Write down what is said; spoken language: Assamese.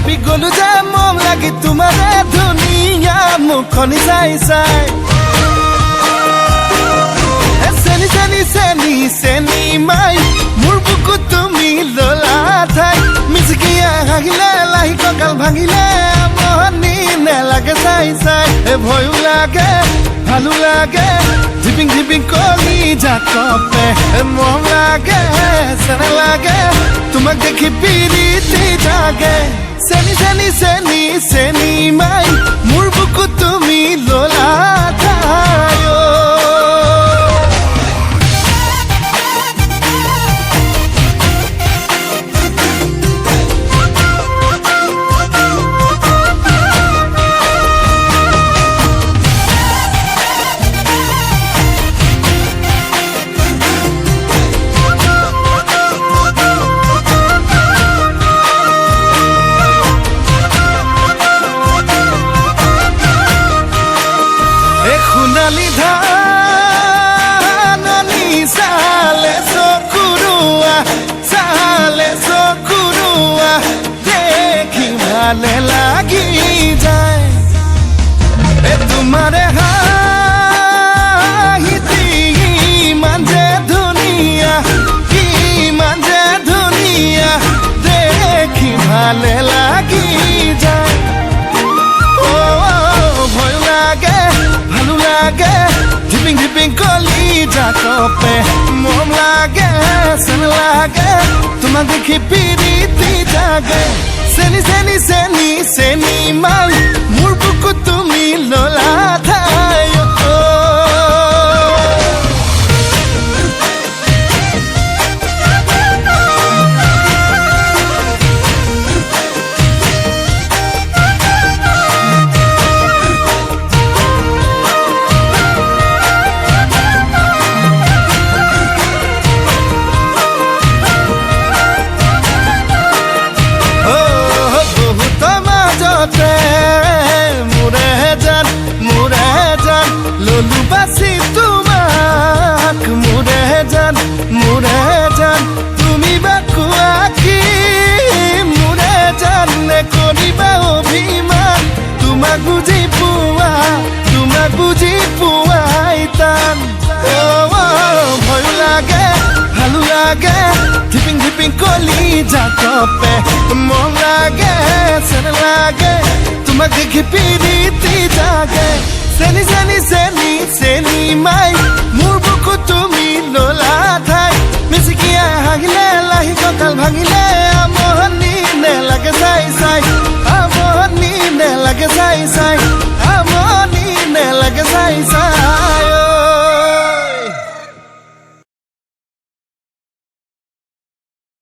ভাবি গলো যে মম লাগি তোমাৰে ধুনীয়া মুখনি চাই চাই চেনি চেনি চেনি চেনি মাই মোৰ বুকুত তুমি ললা ঠাই মিচিকিয়া হাগিলে লাহি কঁকাল ভাঙিলে মহনি নেলাগে চাই চাই ভয়ো লাগে ভালো লাগে ঝিপিং ঝিপিং কলি জাকপে মম লাগে চেনা লাগে তোমাক দেখি পিৰিতি জাগে চেনি চেনি চেনি চেনি মাই মোৰ বুকুত তুমি ললা ঠাই ভালে লাগি যায় তোমাৰে হাঁহিতি ইমান যে ধুনীয়া দেখি ভালে লাগি যায় ভয় লাগে ভালো লাগে ঝিপিং ঝিপিং কলি জাকপে মম লাগে চেন লাগে তোমাক দেখি পিৰিতি জাগে চেনি চেনি চেনি চেনি মাই মোৰ বুকুত তুমি ললা ঠাই ললু বাসি তোমাক মোৰে জান তুমি বাকুয়া কি মোৰে জান কৰিবা অভিমান তোমাক বুজি পোৱাই টান ভয় লাগে ভালো লাগে ঝিপিং ঝিপিং কলি জাকপে মন লাগে চেন লাগে তোমাক দেখি পিৰিতি জাগে চেনি চেনি চেনি চেনি মাই মোৰ বুকুত তুমি ললা ঠাই মিচিকিয়া হাগিলে লাহি কঁকাল ভাঙিলে